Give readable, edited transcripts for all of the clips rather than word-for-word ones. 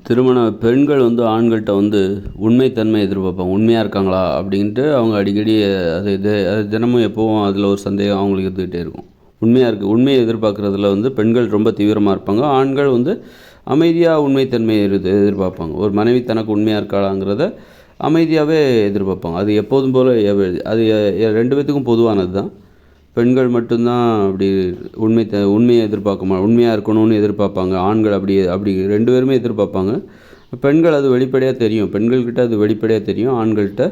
திருமண பெண்கள் ஆண்கள்கிட்ட உண்மைத்தன்மை எதிர்பார்ப்பாங்க. உண்மையாக இருக்காங்களா அப்படின்ட்டு அவங்க அடிக்கடி அது தினமும் எப்போவும் அதில் ஒரு சந்தேகம் அவங்களுக்கு இருந்துக்கிட்டே இருக்கும். உண்மையை எதிர்பார்க்குறதுல பெண்கள் ரொம்ப தீவிரமாக இருப்பாங்க. ஆண்கள் அமைதியாக உண்மைத்தன்மையை எதிர்பார்ப்பாங்க. ஒரு மனைவி தனக்கு உண்மையாக இருக்காளாங்கிறத அமைதியாகவே எதிர்பார்ப்பாங்க. அது எப்போதும் போல் அது ரெண்டு பேத்துக்கும் பொதுவானது தான். பெண்கள் மட்டும்தான் அப்படி உண்மையை உண்மையாக இருக்கணும்னு எதிர்பார்ப்பாங்க. ஆண்கள் அப்படி ரெண்டு பேருமே எதிர்பார்ப்பாங்க. பெண்கள் அது வெளிப்படையாக தெரியும். பெண்கள்கிட்ட அது வெளிப்படையாக தெரியும். ஆண்கள்கிட்ட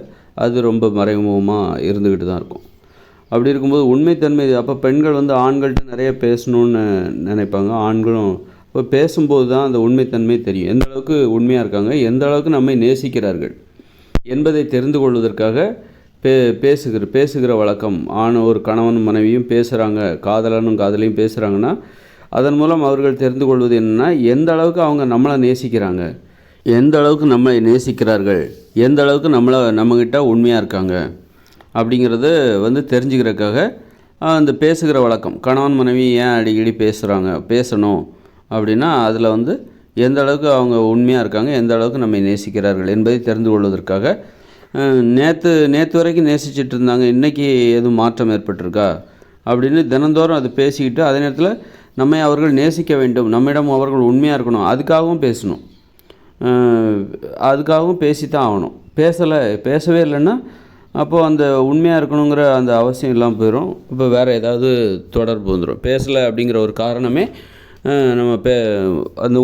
அது ரொம்ப மறைமுகமாக இருந்துக்கிட்டு தான் இருக்கும். அப்படி இருக்கும்போது உண்மைத்தன்மை அப்போ பெண்கள் ஆண்கள்கிட்ட நிறைய பேசணுன்னு நினைப்பாங்க. ஆண்களும் இப்போ பேசும்போது தான் அந்த உண்மைத்தன்மை தெரியும். எந்த அளவுக்கு உண்மையாக இருக்காங்க, எந்த அளவுக்கு நம்மை நேசிக்கிறார்கள் என்பதை தெரிந்து கொள்வதற்காக பேசுகிற வழக்கம். ஒரு கணவன் மனைவியும் பேசுகிறாங்க, காதலனும் காதலியும் பேசுகிறாங்கன்னா அதன் மூலம் அவர்கள் தெரிந்து கொள்வது என்னென்னா, எந்த அளவுக்கு அவங்க நம்மளை நேசிக்கிறாங்க, எந்த அளவுக்கு நம்மளை நேசிக்கிறார்கள், எந்த அளவுக்கு நம்மக்கிட்ட உண்மையாக இருக்காங்க அப்படிங்கிறத தெரிஞ்சுக்கிறதுக்காக அந்த பேசுகிற வழக்கம். கணவன் மனைவி ஏன் அடிக்கடி பேசணும் அப்படின்னா அதில் எந்த அளவுக்கு அவங்க உண்மையாக இருக்காங்க, எந்த அளவுக்கு நம்மை நேசிக்கிறார்கள் என்பதை தெரிந்து கொள்வதற்காக. நேற்று வரைக்கும் நேசிச்சுட்டு இருந்தாங்க, இன்றைக்கி எதுவும் மாற்றம் ஏற்பட்டிருக்கா அப்படின்னு தினந்தோறும் அது பேசிக்கிட்டு, அதே நேரத்தில் நம்மை அவர்கள் நேசிக்க வேண்டும், நம்மிடம் அவர்கள் உண்மையாக இருக்கணும், அதுக்காகவும் பேசணும். அதுக்காகவும் பேசித்தான் ஆகணும். பேசவே இல்லைன்னா அப்போது அந்த உண்மையாக இருக்கணுங்கிற அந்த அவசியம் இல்லாமல் போயிடும். இப்போ வேறு ஏதாவது தொடர்பு வந்துடும். பேசலை அப்படிங்கிற ஒரு காரணமே நம்ம அந்த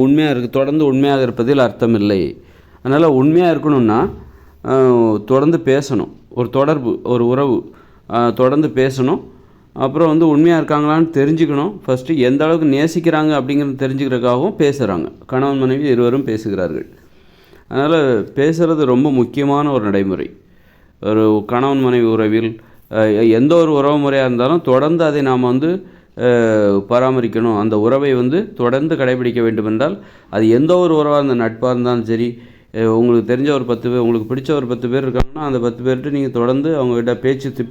தொடர்ந்து உண்மையாக இருப்பதில் அர்த்தம் இல்லை. அதனால் உண்மையாக இருக்கணும்னா தொடர்ந்து பேசணும். ஒரு தொடர்பு, ஒரு உறவு தொடர்ந்து பேசணும். அப்புறம் உண்மையாக இருக்காங்களான்னு தெரிஞ்சுக்கணும். ஃபஸ்ட்டு எந்த அளவுக்கு நேசிக்கிறாங்க அப்படிங்கிறது தெரிஞ்சுக்கிறதுக்காகவும் பேசுகிறாங்க. கணவன் மனைவி இருவரும் பேசுகிறார்கள். அதனால் பேசுகிறது ரொம்ப முக்கியமான ஒரு நடைமுறை. ஒரு கணவன் மனைவி உறவில் எந்த ஒரு உறவு முறையாக இருந்தாலும் தொடர்ந்து அதை நாம் பராமரிக்கணும். அந்த உறவை தொடர்ந்து கடைபிடிக்க வேண்டும் என்றால் அது எந்த ஒரு உறவாக இருந்தால், நட்பாக இருந்தாலும் சரி, உங்களுக்கு தெரிஞ்ச ஒரு 10 பேர், உங்களுக்கு பிடிச்ச ஒரு 10 பேர் இருக்காங்கன்னா அந்த 10 பேர்கிட்ட நீங்கள் தொடர்ந்து அவங்ககிட்ட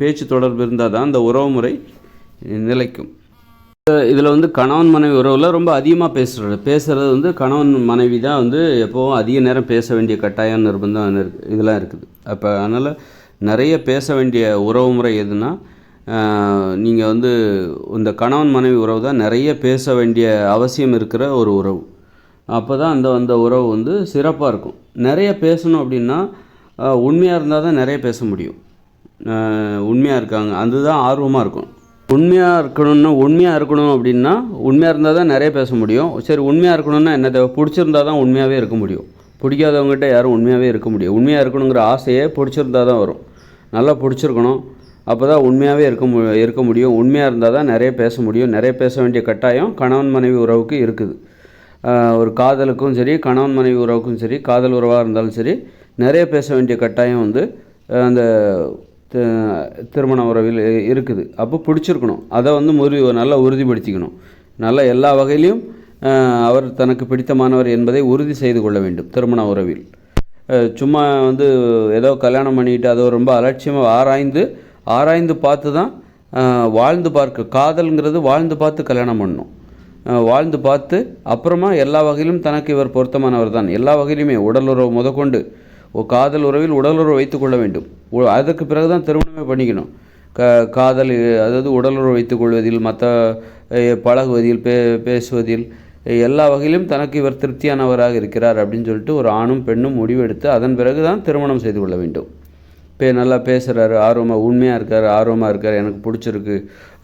பேச்சு தொடர்பு இருந்தால் தான் அந்த உறவு முறை நிலைக்கும். இதில் கணவன் மனைவி உறவில் ரொம்ப அதிகமாக பேசுகிறது கணவன் மனைவி தான் எப்போவும் அதிக நேரம் பேச வேண்டிய கட்டாயம், நிர்பந்தம் இதெல்லாம் இருக்குது. அப்போ அதனால் நிறைய பேச வேண்டிய உறவு முறை எதுனா, நீங்கள் இந்த கணவன் மனைவி உறவு தான் நிறைய பேச வேண்டிய அவசியம் இருக்கிற ஒரு உறவு. அப்போ தான் அந்த உறவு சிறப்பாக இருக்கும். நிறைய பேசணும் அப்படின்னா உண்மையாக இருந்தால் தான் நிறைய பேச முடியும். உண்மையாக இருக்காங்க, அதுதான் ஆர்வமாக இருக்கும். உண்மையாக இருக்கணும் அப்படின்னா உண்மையாக இருந்தால் தான் நிறைய பேச முடியும். சரி, உண்மையாக இருக்கணும்னா என்ன தேவை? பிடிச்சிருந்தா தான் உண்மையாகவே இருக்க முடியும். பிடிக்காதவங்ககிட்ட யாரும் உண்மையாகவே இருக்க முடியும். உண்மையாக இருக்கணுங்கிற ஆசையே பிடிச்சிருந்தா தான் வரும். நல்லா பிடிச்சிருக்கணும், அப்போ தான் உண்மையாகவே இருக்க முடியும். உண்மையாக இருந்தால் தான் நிறைய பேச முடியும். நிறைய பேச வேண்டிய கட்டாயம் கணவன் மனைவி உறவுக்கு இருக்குது. ஒரு காதலுக்கும் சரி, கணவன் மனைவி உறவுக்கும் சரி, காதல் உறவாக இருந்தாலும் சரி, நிறைய பேச வேண்டிய கட்டாயம் அந்த திருமண உறவில் இருக்குது. அப்போ பிடிச்சிருக்கணும், அதை நல்லா உறுதிப்படுத்திக்கணும். நல்லா எல்லா வகையிலையும் அவர் தனக்கு பிடித்தமானவர் என்பதை உறுதி செய்து கொள்ள வேண்டும். திருமண உறவில் சும்மா ஏதோ கல்யாணம் பண்ணிக்கிட்டு அதை ரொம்ப அலட்சியமாக ஆராய்ந்து பார்த்து தான் வாழ்ந்து பார்க்க. காதல்ங்கிறது வாழ்ந்து பார்த்து கல்யாணம் பண்ணணும். வாழ்ந்து பார்த்து அப்புறமா எல்லா வகையிலும் தனக்கு இவர் பொருத்தமானவர் தான், எல்லா வகையிலுமே உடலுறவு முதற்கொண்டு காதல் உறவில் உடலுறவு வைத்து கொள்ள வேண்டும். அதற்கு பிறகு தான் திருமணமே பண்ணிக்கணும். காதல், அதாவது உடலுறவு வைத்துக் கொள்வதில், மற்ற பழகுவதில், பேசுவதில், எல்லா வகையிலும் தனக்கு இவர் திருப்தியானவராக இருக்கிறார் அப்படின்னு சொல்லிட்டு ஒரு ஆணும் பெண்ணும் முடிவெடுத்து அதன் பிறகு தான் திருமணம் செய்து கொள்ள வேண்டும். நல்லா பேசுகிறாரு, உண்மையாக இருக்கார், ஆர்வமாக இருக்கார், எனக்கு பிடிச்சிருக்கு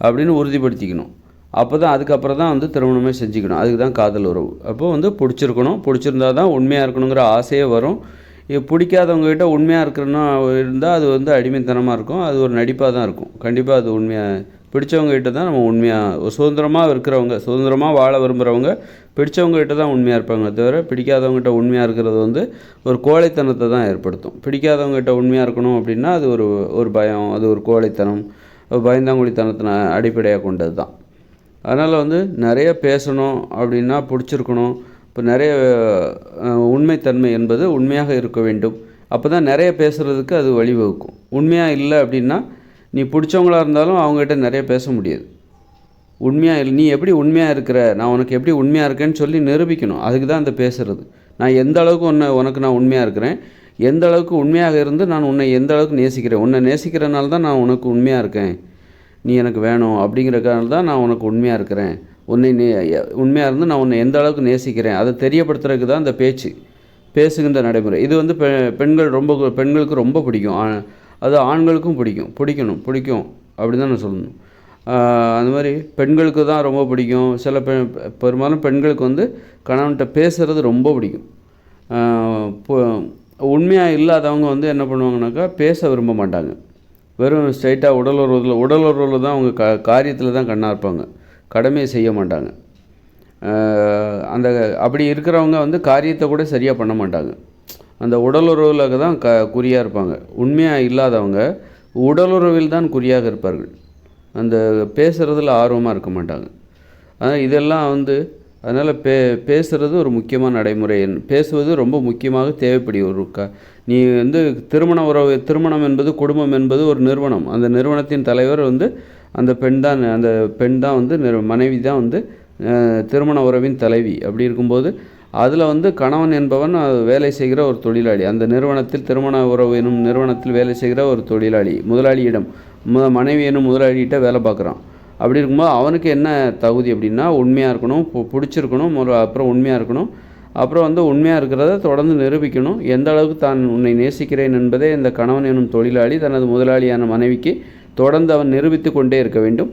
அப்படின்னு உறுதிப்படுத்திக்கணும். அப்போ தான் அதுக்கப்புறம் தான் திருமணமே செஞ்சுக்கணும். அதுக்கு தான் காதல் உறவு. அப்போது பிடிச்சிருந்தா தான் உண்மையாக இருக்கணுங்கிற ஆசையே வரும். பிடிக்காதவங்ககிட்ட உண்மையாக இருந்தால் அது அடிமைத்தனமாக இருக்கும். அது ஒரு நடிப்பாக தான் இருக்கும். கண்டிப்பாக அது உண்மையாக பிடிச்சவங்ககிட்ட தான் நம்ம உண்மையாக சுதந்திரமாக இருக்கிறவங்க, சுதந்திரமாக வாழ விரும்புகிறவங்க பிடிச்சவங்ககிட்ட தான் உண்மையாக இருப்பாங்க. தவிர பிடிக்காதவங்ககிட்ட உண்மையாக இருக்கிறது ஒரு கோழைத்தனத்தை தான் ஏற்படுத்தும். பிடிக்காதவங்ககிட்ட உண்மையாக இருக்கணும் அப்படின்னா அது ஒரு பயம், அது ஒரு கோழைத்தனம், பயந்தாங்குழித்தனத்தின அடிப்படையாக கொண்டது தான். அதனால் நிறைய பேசணும் அப்படின்னா பிடிச்சிருக்கணும். இப்போ நிறைய உண்மைத்தன்மை என்பது உண்மையாக இருக்க வேண்டும். அப்போ தான் நிறைய பேசுகிறதுக்கு அது வழிவகுக்கும். உண்மையாக இல்லை அப்படின்னா நீ பிடிச்சவங்களாக இருந்தாலும் அவங்ககிட்ட நிறைய பேச முடியாது. உண்மையாக இல்லை, நீ எப்படி உண்மையாக இருக்கிற, நான் உனக்கு எப்படி உண்மையாக இருக்கேன்னு சொல்லி நிரூபிக்கணும். அதுக்கு தான் அந்த பேசுகிறது. நான் எந்த அளவுக்கு உனக்கு நான் உண்மையாக இருக்கிறேன், எந்த அளவுக்கு உண்மையாக இருந்து நான் உன்னை எந்த அளவுக்கு நேசிக்கிறேன், உன்னை நேசிக்கிறனால தான் நான் உனக்கு உண்மையாக இருக்கேன், நீ எனக்கு வேணும் அப்படிங்கிறக்காக தான் நான் உனக்கு உண்மையாக இருக்கிறேன், உன்னை உண்மையாக இருந்து நான் உன்னை எந்த அளவுக்கு நேசிக்கிறேன் அதை தெரியப்படுத்துறதுக்கு தான் இந்த பேசுகின்ற நடைமுறை. இது வந்து பெண்களுக்கு ரொம்ப பிடிக்கும். அது ஆண்களுக்கும் பிடிக்கும் அப்படி தான் நான் சொல்லணும். அந்த மாதிரி பெண்களுக்கு தான் ரொம்ப பிடிக்கும். பெரும்பாலும் பெண்களுக்கு வந்து கணவன்கிட்ட பேசுகிறது ரொம்ப பிடிக்கும். உண்மையாக இல்லாதவங்க வந்து என்ன பண்ணுவாங்கனாக்கா பேச விரும்ப மாட்டாங்க. வெறும் ஸ்ட்ரைட்டாக உடலுறவில் தான் அவங்க காரியத்தில் தான் கண்ணாக இருப்பாங்க, கடமையை செய்ய மாட்டாங்க. அப்படி இருக்கிறவங்க வந்து காரியத்தை கூட சரியாக பண்ண மாட்டாங்க. அந்த உடலுறவில் தான் குறியாக இருப்பாங்க. உண்மையாக இல்லாதவங்க உடலுறவில் தான் குறியாக இருப்பார்கள். அந்த பேசுகிறதுல ஆர்வமாக இருக்க மாட்டாங்க. அதனால் இதெல்லாம் வந்து அதனால் பேசுகிறது ஒரு முக்கியமான நடைமுறை. பேசுவது ரொம்ப முக்கியமாக தேவைப்படும். நீ வந்து திருமணம் என்பது, குடும்பம் என்பது ஒரு நிறுவனம். அந்த நிறுவனத்தின் தலைவர் வந்து அந்த பெண் தான் வந்து மனைவி தான் வந்து திருமண உறவின் தலைவி. அப்படி இருக்கும்போது அதில் வந்து கணவன் என்பவன் வேலை செய்கிற ஒரு தொழிலாளி. அந்த நிறுவனத்தில் திருமண உறவு எனும் நிறுவனத்தில் வேலை செய்கிற ஒரு தொழிலாளி முதலாளியிடம் மனைவி எனும் முதலாளிகிட்ட வேலை பார்க்குறான். அப்படி இருக்கும்போது அவனுக்கு என்ன தகுதி அப்படின்னா உண்மையாக இருக்கணும், பிடிச்சிருக்கணும், அப்புறம் உண்மையாக இருக்கணும், அப்புறம் வந்து உண்மையாக இருக்கிறத தொடர்ந்து நிரூபிக்கணும். எந்த அளவுக்கு தான் உன்னை நேசிக்கிறேன் என்பதை இந்த கணவன் எனும் தொழிலாளி தனது முதலாளியான மனைவிக்கு தொடர்ந்து அவன் நிரூபித்து கொண்டே இருக்க வேண்டும்.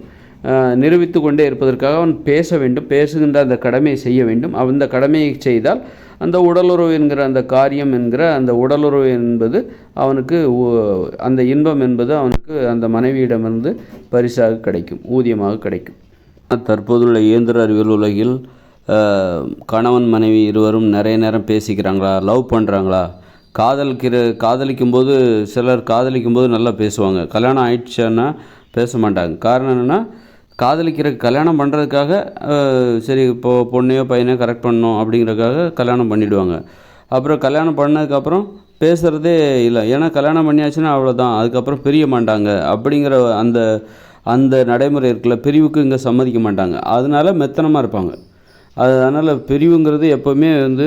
நிரூபித்து கொண்டே இருப்பதற்காக அவன் பேச வேண்டும், பேசுகின்ற அந்த கடமையை செய்ய வேண்டும். அந்த கடமையை செய்தால் அந்த உடலுறவு என்கிற அந்த காரியம் என்கிற அந்த உடலுறவு என்பது அவனுக்கு அந்த இன்பம் என்பது அவனுக்கு அந்த மனைவியிடமிருந்து பரிசாக கிடைக்கும், ஊதியமாக கிடைக்கும். தற்போதுள்ள இயந்திர அறிவியல் உலகில் கணவன் மனைவி இருவரும் நிறைய நேரம் பேசிக்கிறாங்களா, லவ் பண்ணுறாங்களா, காதலிக்கும் போது சிலர் காதலிக்கும் போது நல்லா பேசுவாங்க, கல்யாணம் ஆயிடுச்சுன்னா பேச மாட்டாங்க. காரணம் என்னென்னா கல்யாணம் பண்ணுறதுக்காக சரி இப்போது பொண்ணையோ பையனையோ கரெக்ட் பண்ணணும் அப்படிங்கிறதுக்காக கல்யாணம் பண்ணிவிடுவாங்க. அப்புறம் கல்யாணம் பண்ணதுக்கப்புறம் பேசுகிறதே இல்லை. ஏன்னா கல்யாணம் பண்ணியாச்சுன்னா அவ்வளோதான், அதுக்கப்புறம் பிரிய மாட்டாங்க அப்படிங்கிற அந்த நடைமுறை இருக்குல்ல, பிரிவுக்கு இங்கே சம்மதிக்க மாட்டாங்க. அதனால மெத்தனமாக இருப்பாங்க. அதனால் பிரிவுங்கிறது எப்போவுமே வந்து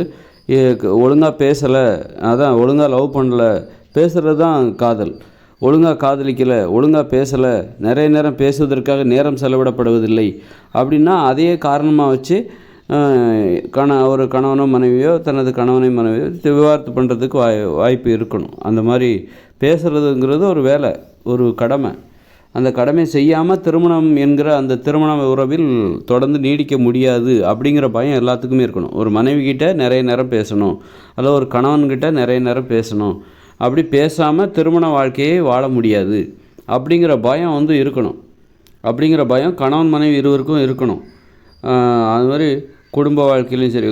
ஒழுங்காக பேசலை, அதான் ஒழுங்காக லவ் பண்ணலை, பேசுகிறது தான் காதல். ஒழுங்காக காதலிக்கலை, ஒழுங்காக பேசலை, நிறைய நேரம் பேசுவதற்காக நேரம் செலவிடப்படுவதில்லை அப்படின்னா அதையே காரணமாக வச்சு ஒரு கணவனோ மனைவியோ தனது மனைவியோ விவாகரத்து பண்ணுறதுக்கு வாய்ப்பு இருக்கணும். அந்த மாதிரி பேசுகிறதுங்கிறது ஒரு வேலை, ஒரு கடமை. அந்த கடமை செய்யாமல் திருமணம் என்கிற அந்த திருமண உறவில் தொடர்ந்து நீடிக்க முடியாது அப்படிங்கிற பயம் எல்லாத்துக்குமே இருக்கணும். ஒரு மனைவிக்கிட்ட நிறைய நேரம் பேசணும், அல்லது ஒரு கணவன்கிட்ட நிறைய நேரம் பேசணும், அப்படி பேசாமல் திருமண வாழ்க்கையை வாழ முடியாது அப்படிங்கிற பயம் வந்து இருக்கணும். அப்படிங்கிற பயம் கணவன் மனைவி இருவருக்கும் இருக்கணும். அது மாதிரி குடும்ப வாழ்க்கையிலையும் சரி,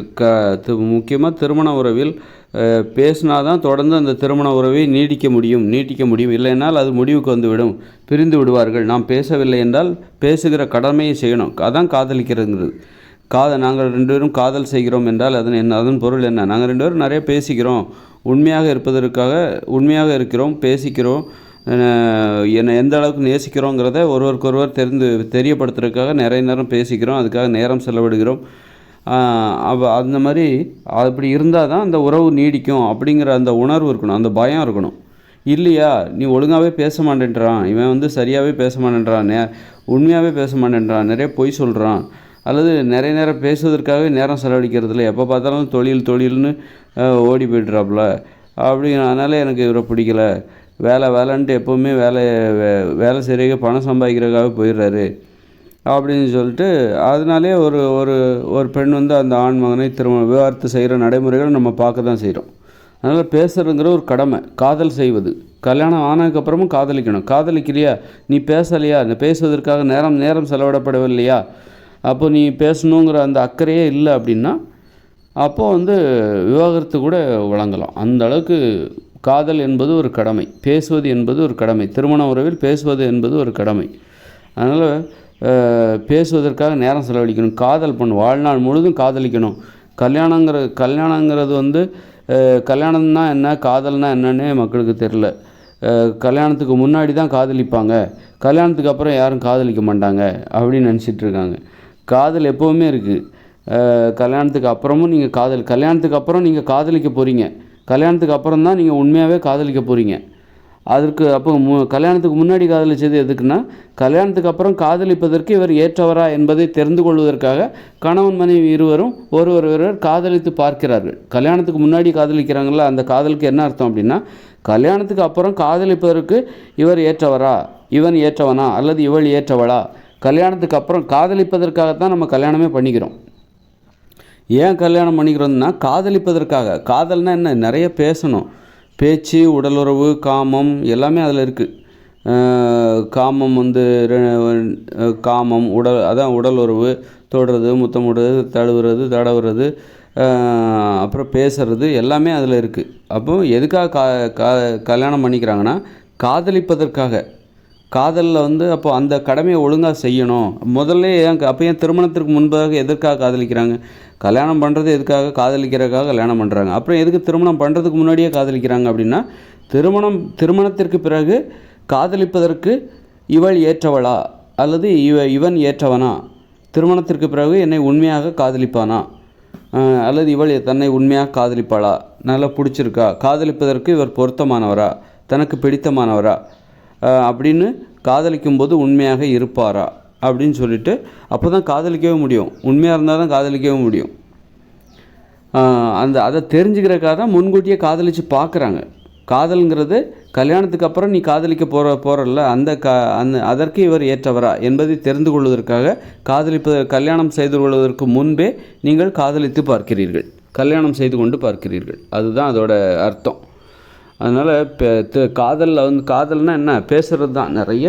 முக்கியமாக திருமண உறவில் பேசினா தான் தொடர்ந்து அந்த திருமண உறவை நீட்டிக்க முடியும். இல்லைன்னால் அது முடிவுக்கு வந்துவிடும், பிரிந்து விடுவார்கள். நாம் பேசவில்லை என்றால் பேசுகிற கடமையை செய்யணும். அதான் காதலிக்கிறதுங்கிறது. நாங்கள் 2 பேரும் காதல் செய்கிறோம் என்றால் அதன் பொருள் என்ன? நாங்கள் 2 பேரும் நிறைய பேசிக்கிறோம், உண்மையாக இருக்கிறோம், பேசிக்கிறோம், என்னை எந்த அளவுக்கு நேசிக்கிறோங்கிறத ஒருவருக்கொருவர் தெரியப்படுத்துறதுக்காக நிறைய நேரம் பேசிக்கிறோம், அதுக்காக நேரம் செலவிடுகிறோம். அந்த மாதிரி அப்படி இருந்தால் தான் அந்த உறவு நீடிக்கும் அப்படிங்கிற அந்த உணர்வு இருக்கணும், அந்த பயம் இருக்கணும். இல்லையா, நீ ஒழுங்காகவே பேச மாட்டேன்றான், இவன் வந்து சரியாகவே பேச மாட்டேன்றான், உண்மையாகவே பேச மாட்டேன்றான், நிறைய பொய் சொல்கிறான், அல்லது நிறைய நேரம் பேசுவதற்காகவே நேரம் செலவழிக்கிறதில்ல, எப்போ பார்த்தாலும் தொழில்னு ஓடி போய்ட்றாப்புல அப்படிங்கிறனால எனக்கு இவரை பிடிக்கல, வேலைன்ட்டு எப்போவுமே வேலை சரியாக பணம் சம்பாதிக்கிறதுக்காக போயிடுறாரு அப்படின்னு சொல்லிட்டு அதனாலே ஒரு பெண் வந்து அந்த ஆண் மகனை விவாகரத்து செய்கிற நடைமுறைகளை நம்ம பார்க்க தான் செய்கிறோம். அதனால் பேசுகிறதுங்கிற ஒரு கடமை. காதல் செய்வது, கல்யாணம் ஆனதுக்கப்புறமும் காதலிக்கணும். காதலிக்கலையா, நீ பேசலையா, இந்த பேசுவதற்காக நேரம் செலவிடப்படவில்லையா, அப்போ நீ பேசணுங்கிற அந்த அக்கறையே இல்லை அப்படின்னா அப்போது வந்து விவாகரத்து கூட வழங்கலாம். அந்த அளவுக்கு காதல் என்பது ஒரு கடமை, பேசுவது என்பது ஒரு கடமை, திருமண உறவில் பேசுவது என்பது ஒரு கடமை. அதனால் பேசுவதற்காக நேரம் செலவழிக்கணும், காதல் வாழ்நாள் முழுதும் காதலிக்கணும். கல்யாணங்கிறது வந்து கல்யாணம்னா என்ன, காதல்னா என்னன்னே மக்களுக்கு தெரில. கல்யாணத்துக்கு முன்னாடி தான் காதலிப்பாங்க, கல்யாணத்துக்கு அப்புறம் யாரும் காதலிக்க மாட்டாங்க அப்படின்னு நினச்சிட்ருக்காங்க. காதல் எப்போவுமே இருக்குது. கல்யாணத்துக்கு அப்புறமும் நீங்கள் கல்யாணத்துக்கு அப்புறம் நீங்கள் காதலிக்க போகிறீங்க. கல்யாணத்துக்கு அப்புறம் தான் நீங்கள் உண்மையாகவே காதலிக்க போகிறீங்க. அதற்கு அப்போ கல்யாணத்துக்கு முன்னாடி காதலிச்சது எதுக்குன்னா, கல்யாணத்துக்கு அப்புறம் காதலிப்பதற்கு இவர் ஏற்றவரா என்பதை தெரிந்து கொள்வதற்காக கணவன் மனைவி இருவரும் ஒருவர் காதலித்து பார்க்கிறார்கள். கல்யாணத்துக்கு முன்னாடி காதலிக்கிறாங்களா, அந்த காதலுக்கு என்ன அர்த்தம் அப்படின்னா, கல்யாணத்துக்கு அப்புறம் காதலிப்பதற்கு இவர் ஏற்றவரா, இவன் ஏற்றவனா அல்லது இவள் ஏற்றவளா, கல்யாணத்துக்கு அப்புறம் காதலிப்பதற்காகத்தான் நம்ம கல்யாணமே பண்ணிக்கிறோம். ஏன் கல்யாணம் பண்ணிக்கிறோம்னா காதலிப்பதற்காக. காதல்னால் என்ன, நிறைய பேசணும். பேச்சு, உடலுறவு, காமம் எல்லாமே அதில் இருக்குது. காமம் காமம் அதான் உடல் உறவு, தொடுறது, முத்தமிடுறது, தடவுறது, அப்புறம் பேசுறது எல்லாமே அதில் இருக்குது. அப்போ எதுக்காக கல்யாணம் பண்ணிக்கிறாங்கன்னா காதலிப்பதற்காக. காதலில் அப்போ அந்த கடமையை ஒழுங்காக செய்யணும். முதல்ல அப்போ ஏன் திருமணத்திற்கு முன்பாக எதற்காக காதலிக்கிறாங்க? கல்யாணம் பண்ணுறது எதுக்காக? காதலிக்கிறதுக்காக கல்யாணம் பண்ணுறாங்க. அப்புறம் எதுக்கு திருமணம் பண்ணுறதுக்கு முன்னாடியே காதலிக்கிறாங்க அப்படின்னா, திருமணத்திற்கு பிறகு காதலிப்பதற்கு இவள் ஏற்றவளா அல்லது இவன் ஏற்றவனா, திருமணத்திற்கு பிறகு என்னை உண்மையாக காதலிப்பானா அல்லது இவள் தன்னை உண்மையாக காதலிப்பாளா, நல்லா பிடிச்சிருக்கா, காதலிப்பதற்கு இவர் பொருத்தமானவரா, தனக்கு பிடித்தமானவரா அப்படின்னு காதலிக்கும்போது உண்மையாக இருப்பாரா அப்படின்னு சொல்லிட்டு அப்போ தான் காதலிக்கவே முடியும். உண்மையாக இருந்தால் தான் காதலிக்கவே முடியும். அதை தெரிஞ்சுக்கிறக்காக தான் முன்கூட்டியே காதலித்து பார்க்குறாங்க. காதல்ங்கிறது கல்யாணத்துக்கு அப்புறம் நீ காதலிக்க போகிறல்ல, அதற்கு இவர் ஏற்றவரா என்பதை தெரிந்து கொள்வதற்காக கல்யாணம் செய்து கொள்வதற்கு முன்பே நீங்கள் காதலித்து பார்க்கிறீர்கள், கல்யாணம் செய்து கொண்டு பார்க்கிறீர்கள். அதுதான் அதோட அர்த்தம். அதனால் காதலில் காதல்னால் என்ன, பேசுகிறது தான். நிறைய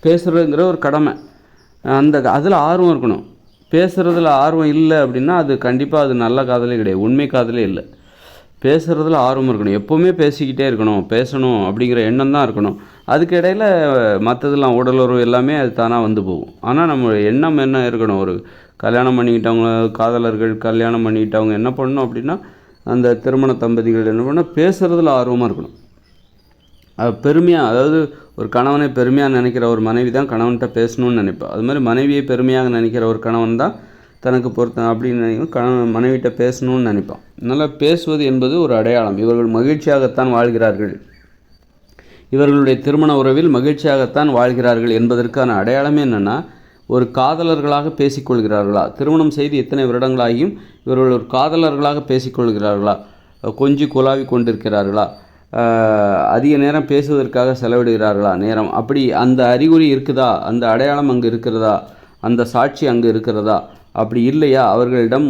பேசுகிறதுங்கிற ஒரு கடமை. அதில் ஆர்வம் இருக்கணும். பேசுகிறதுல ஆர்வம் இல்லை அப்படின்னா அது கண்டிப்பாக அது நல்ல காதலே கிடையாது, உண்மை காதலே இல்லை. பேசுகிறதுல ஆர்வம் இருக்கணும், எப்போவுமே பேசிக்கிட்டே இருக்கணும், பேசணும் அப்படிங்கிற எண்ணம் தான் இருக்கணும். அதுக்கு இடையில் மற்றதெல்லாம் உடலுறவு எல்லாமே அது தானாக வந்து போகும். ஆனால் நம்ம எண்ணம் என்ன இருக்கணும், ஒரு கல்யாணம் பண்ணிக்கிட்டவங்க, காதலர்கள் கல்யாணம் பண்ணிக்கிட்டவங்க என்ன பண்ணணும் அப்படின்னா, அந்த திருமண தம்பதிகள் என்ன பண்ணால் பேசுகிறதுல ஆர்வமாக இருக்கணும். பெருமையாக, அதாவது ஒரு கணவனை பெருமையாக நினைக்கிற ஒரு மனைவி தான் கணவன்கிட்ட பேசணும்னு நினைப்பேன். அது மாதிரி மனைவியை பெருமையாக நினைக்கிற ஒரு கணவன் தான் தனக்கு பொருத்தம் அப்படின்னு மனைவிட்ட பேசணும்னு நினைப்பான். அதனால் பேசுவது என்பது ஒரு அடையாளம். இவர்கள் மகிழ்ச்சியாகத்தான் வாழ்கிறார்கள், இவர்களுடைய திருமண உறவில் மகிழ்ச்சியாகத்தான் வாழ்கிறார்கள் என்பதற்கான அடையாளமே என்னென்னா, ஒரு காதலர்களாக பேசிக்கொள்கிறார்களா, திருமணம் செய்து எத்தனை வருடங்களாகியும் இவர்கள் ஒரு காதலர்களாக பேசிக்கொள்கிறார்களா, கொஞ்சி குழாவி கொண்டிருக்கிறார்களா, அதிக நேரம் பேசுவதற்காக செலவிடுகிறார்களா நேரம், அப்படி அந்த அறிகுறி இருக்குதா, அந்த அடையாளம் அங்கு இருக்கிறதா, அந்த சாட்சி அங்கு இருக்கிறதா, அப்படி இல்லையா அவர்களிடம்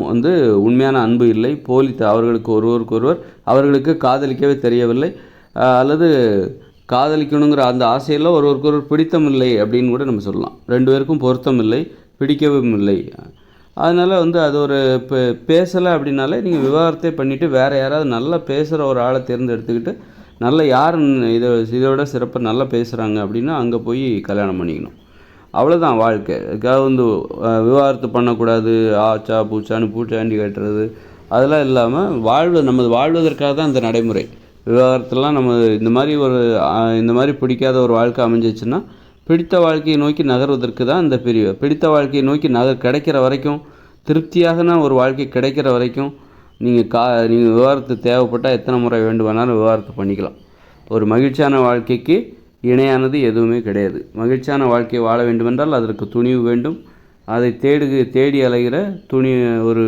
உண்மையான அன்பு இல்லை, அவர்களுக்கு ஒருவருக்கொருவர் அவர்களுக்கு காதலிக்கவே தெரியவில்லை, அல்லது காதலிக்கணுங்கிற அந்த ஆசையில் ஒருவருக்கொருவர் பிடித்தம் இல்லை அப்படின்னு கூட நம்ம சொல்லலாம். ரெண்டு பேருக்கும் பொருத்தம் இல்லை, பிடிக்கவும் இல்லை. அதனால் அது ஒரு பேசலை அப்படின்னாலே நீங்கள் விவாகரத்தை பண்ணிவிட்டு வேறு யாராவது நல்லா பேசுகிற ஒரு ஆளை தேர்ந்தெடுத்துக்கிட்டு நல்லா யார் இதோட சிறப்பாக நல்லா பேசுகிறாங்க அப்படின்னா அங்கே போய் கல்யாணம் பண்ணிக்கணும். அவ்வளோதான் வாழ்க்கை. விவாகரத்து பண்ணக்கூடாது, ஆச்சா பூச்சான்னு பூச்சாண்டி கட்டுறது அதெல்லாம் இல்லாமல் நமது வாழ்வதற்காக தான் இந்த நடைமுறை. விவாகரத்துலாம் நம்ம இந்த மாதிரி பிடிக்காத ஒரு வாழ்க்கை அமைஞ்சிச்சுன்னா பிடித்த வாழ்க்கையை நோக்கி நகர்வதற்கு தான் இந்த பிரிவு. பிடித்த வாழ்க்கையை நோக்கி கிடைக்கிற வரைக்கும், திருப்தியாக ஒரு வாழ்க்கை கிடைக்கிற வரைக்கும் நீங்கள் விவாகரத்து தேவைப்பட்டால் எத்தனை முறை வேண்டுமானாலும் விவாகரத்து பண்ணிக்கலாம். ஒரு மகிழ்ச்சியான வாழ்க்கைக்கு இணையானது எதுவுமே கிடையாது. மகிழ்ச்சியான வாழ்க்கையை வாழ வேண்டுமென்றால் அதற்கு துணிவு வேண்டும். அதை தேடி அலைகிற ஒரு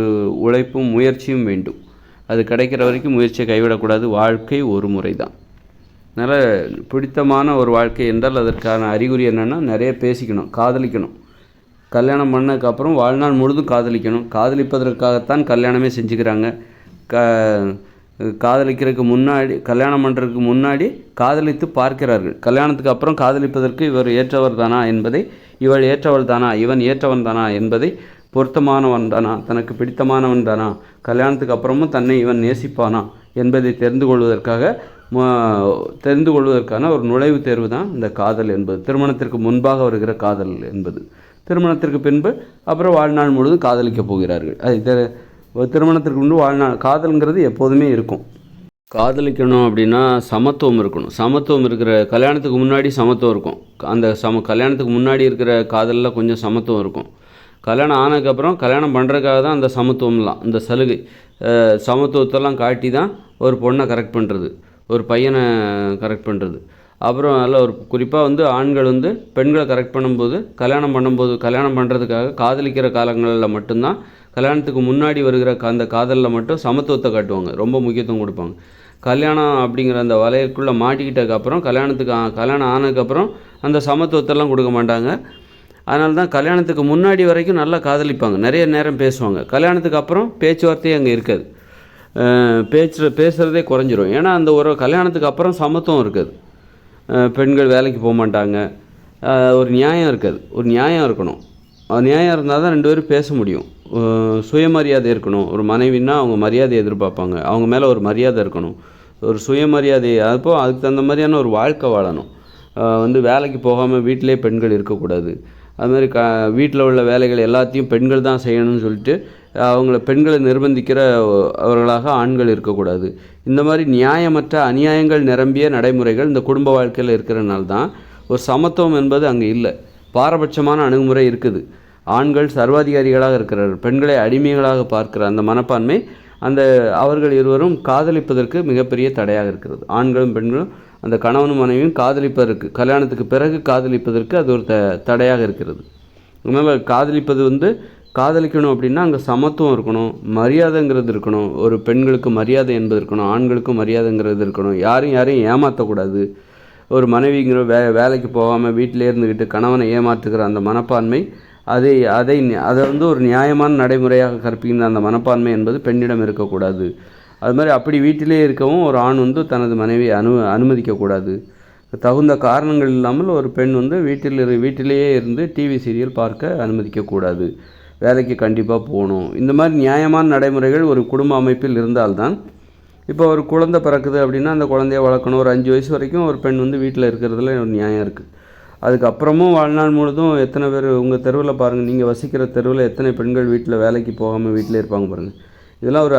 உழைப்பும் முயற்சியும் வேண்டும். அது கிடைக்கிற வரைக்கும் முயற்சியை கைவிடக்கூடாது. வாழ்க்கை ஒரு முறை தான். அதனால் பிடித்தமான ஒரு வாழ்க்கை என்றால் அதற்கான அறிகுறி என்னென்னா, நிறைய பேசிக்கணும், காதலிக்கணும். கல்யாணம் பண்ணதுக்கப்புறம் வாழ்நாள் முழுதும் காதலிக்கணும். காதலிப்பதற்காகத்தான் கல்யாணமே செஞ்சுக்கிறாங்க. காதலிக்கிறதுக்கு முன்னாடி, கல்யாணம் பண்ணுறதுக்கு முன்னாடி காதலித்து பார்க்கிறார்கள். கல்யாணத்துக்கு அப்புறம் காதலிப்பதற்கு இவர் ஏற்றவர் தானா என்பதை, இவள் ஏற்றவள் தானா, இவன் ஏற்றவன் தானா என்பதை, பொருத்தமானவன் தானா, தனக்கு பிடித்தமானவன் தானா, கல்யாணத்துக்கு அப்புறமும் தன்னை இவன் நேசிப்பானா என்பதை தெரிந்து கொள்வதற்கான ஒரு நுழைவுத் தேர்வு தான் இந்த காதல் என்பது. திருமணத்திற்கு முன்பாக வருகிற காதல் என்பது. திருமணத்திற்கு பின்பு அப்புறம் வாழ்நாள் முழுவதும் காதலிக்கப் போகிறார்கள். அது திருமணத்திற்கு முன்பு வாழ்நாள் காதல்ங்கிறது எப்போதுமே இருக்கும். காதலிக்கணும் அப்படின்னா சமத்துவம் இருக்கணும். சமத்துவம் இருக்கிற கல்யாணத்துக்கு முன்னாடி சமத்துவம் இருக்கும். அந்த கல்யாணத்துக்கு முன்னாடி இருக்கிற காதலில் கொஞ்சம் சமத்துவம் இருக்கும். கல்யாணம் ஆனதுக்கப்புறம் கல்யாணம் பண்ணுறதுக்காக தான் அந்த சமத்துவம்லாம், இந்த சலுகை சமத்துவத்தெல்லாம் காட்டி தான் ஒரு பொண்ணை கரெக்ட் பண்ணுறது, ஒரு பையனை கரெக்ட் பண்ணுறது. அப்புறம் நல்ல ஒரு குறிப்பாக வந்து ஆண்கள் வந்து பெண்களை கரெக்ட் பண்ணும்போது, கல்யாணம் பண்ணுறதுக்காக காதலிக்கிற காலங்களில் மட்டும்தான், கல்யாணத்துக்கு முன்னாடி வருகிற அந்த காதலில் மட்டும் சமத்துவத்தை காட்டுவாங்க, ரொம்ப முக்கியத்துவம் கொடுப்பாங்க. கல்யாணம் அப்படிங்கிற அந்த வலையற்குள்ளே மாட்டிக்கிட்டதுக்கப்புறம் கல்யாணம் ஆனதுக்கப்புறம் அந்த சமத்துவத்தெல்லாம் கொடுக்க மாட்டாங்க. அதனால தான் கல்யாணத்துக்கு முன்னாடி வரைக்கும் நல்லா காதலிப்பாங்க, நிறைய நேரம் பேசுவாங்க. கல்யாணத்துக்கு அப்புறம் பேச்சுவார்த்தையே அங்கே இருக்காது, பேசுகிறதே குறைஞ்சிரும். ஏன்னா அந்த ஒரு கல்யாணத்துக்கு அப்புறம் சமத்துவம் இருக்காது, பெண்கள் வேலைக்கு போக மாட்டாங்க, ஒரு நியாயம் இருக்காது. ஒரு நியாயம் இருக்கணும், நியாயம் இருந்தால் தான் 2 பேரும் பேச முடியும். சுயமரியாதை இருக்கணும். ஒரு மனைவின்னா அவங்க மரியாதை எதிர்பார்ப்பாங்க, அவங்க மேலே ஒரு மரியாதை இருக்கணும், ஒரு சுயமரியாதை. அதுக்கு தகுந்த மாதிரியான ஒரு வாழ்க்கை வாழணும். வந்து வேலைக்கு போகாமல் வீட்டிலே பெண்கள் இருக்கக்கூடாது. அதுமாதிரி வீட்டில் உள்ள வேலைகள் எல்லாத்தையும் பெண்கள் தான் செய்யணும்னு சொல்லிட்டு பெண்களை நிர்பந்திக்கிற அவர்களாக ஆண்கள் இருக்கக்கூடாது. இந்த மாதிரி நியாயமற்ற அநியாயங்கள் நிரம்பிய நடைமுறைகள் இந்த குடும்ப வாழ்க்கையில் இருக்கிறனால தான் ஒரு சமத்துவம் என்பது அங்கே இல்லை. பாரபட்சமான அணுகுமுறை இருக்குது. ஆண்கள் சர்வாதிகாரிகளாக இருக்கிறார்கள், பெண்களை அடிமைகளாக பார்க்கிற அந்த மனப்பான்மை அவர்கள் இருவரும் காதலிப்பதற்கு மிகப்பெரிய தடையாக இருக்கிறது. ஆண்களும் பெண்களும் அந்த கணவனும் மனைவியும் காதலிப்பதற்கு, கல்யாணத்துக்கு பிறகு காதலிப்பதற்கு அது ஒரு தடையாக இருக்கிறது. அதனால் காதலிக்கணும் அப்படின்னா அங்கே சமத்துவம் இருக்கணும், மரியாதைங்கிறது இருக்கணும். ஒரு பெண்களுக்கு மரியாதை என்பது இருக்கணும், ஆண்களுக்கும் மரியாதைங்கிறது இருக்கணும். யாரையும் ஏமாற்றக்கூடாது. ஒரு மனைவிங்கிற வேலைக்கு போகாமல் வீட்டிலே இருந்துக்கிட்டு கணவனை ஏமாற்றுகிற அந்த மனப்பான்மை, அதை வந்து ஒரு நியாயமான நடைமுறையாக கற்பிக்கின்ற அந்த மனப்பான்மை என்பது பெண்ணிடம் இருக்கக்கூடாது. அது மாதிரி அப்படி வீட்டிலே இருக்கவும் ஒரு ஆண் வந்து தனது மனைவியை அனுமதிக்கக்கூடாது. தகுந்த காரணங்கள் இல்லாமல் ஒரு பெண் வந்து வீட்டிலேயே இருந்து டிவி சீரியல் பார்க்க அனுமதிக்கக்கூடாது, வேலைக்கு கண்டிப்பாக போகணும். இந்த மாதிரி நியாயமான நடைமுறைகள் ஒரு குடும்ப அமைப்பில் இருந்தால்தான், இப்போ ஒரு குழந்தை பிறக்குது அப்படின்னா அந்த குழந்தைய வளர்க்கணும். ஒரு 5 வயசு வரைக்கும் ஒரு பெண் வந்து வீட்டில் இருக்கிறதுல ஒரு நியாயம் இருக்குது. அதுக்கப்புறமும் வாழ்நாள் முழுதும் எத்தனை பேர் உங்கள் தெருவில் பாருங்கள், நீங்கள் வசிக்கிற தெருவில் எத்தனை பெண்கள் வீட்டில் வேலைக்கு போகாமல் வீட்டிலே இருப்பாங்க பாருங்கள். இதெல்லாம் ஒரு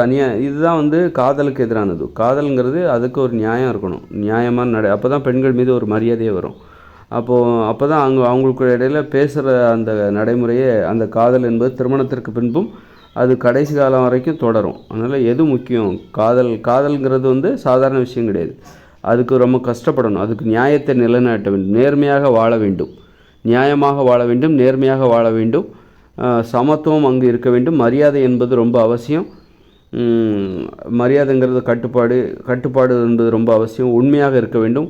இதுதான் வந்து காதலுக்கு எதிரானது. காதலுங்கிறது அதுக்கு ஒரு நியாயம் இருக்கணும், நியாயமான அப்போ தான் பெண்கள் மீது ஒரு மரியாதையே வரும். அப்போ தான் அவங்களுக்கு இடையில பேசுகிற அந்த நடைமுறையே, அந்த காதல் என்பது திருமணத்திற்கு பின்பும் அது கடைசி காலம் வரைக்கும் தொடரும். அதனால் எது முக்கியம்? காதல்ங்கிறது வந்து சாதாரண விஷயம் கிடையாது. அதுக்கு ரொம்ப கஷ்டப்படணும், அதுக்கு நியாயத்தை நிலைநாட்ட வேண்டும், நேர்மையாக வாழ வேண்டும், நியாயமாக வாழ வேண்டும், நேர்மையாக வாழ வேண்டும், சமத்துவம் அங்கு இருக்க வேண்டும், மரியாதை என்பது ரொம்ப அவசியம். மரியாதைங்கிறது கட்டுப்பாடு என்பது ரொம்ப அவசியம். உண்மையாக இருக்க வேண்டும்,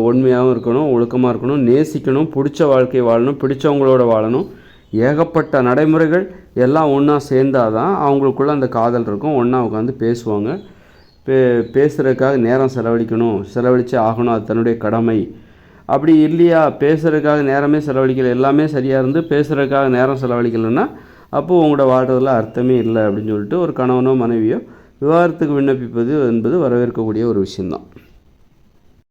உண்மையாகவும் இருக்கணும், ஒழுக்கமாக இருக்கணும், நேசிக்கணும், பிடிச்ச வாழ்க்கை வாழணும், பிடிச்சவங்களோட வாழணும். ஏகப்பட்ட நடைமுறைகள் எல்லாம் ஒன்றா சேர்ந்தால் தான் அவங்களுக்குள்ள அந்த காதல் இருக்கும். ஒன்றா உட்காந்து பேசுவாங்க. பேசுகிறதுக்காக நேரம் செலவழித்து ஆகணும், அது தன்னுடைய கடமை. அப்படி இல்லையா, பேசுகிறதுக்காக நேரமே செலவழிக்கல, எல்லாமே சரியாக இருந்து பேசுகிறதுக்காக நேரம் செலவழிக்கலைன்னா அப்போது உங்களோட வாழ்கிறதுல அர்த்தமே இல்லை அப்படின்னு சொல்லிட்டு ஒரு கணவனோ மனைவியோ விவாகரத்துக்கு விண்ணப்பிப்பது என்பது வரவேற்கக்கூடிய ஒரு விஷயந்தான்.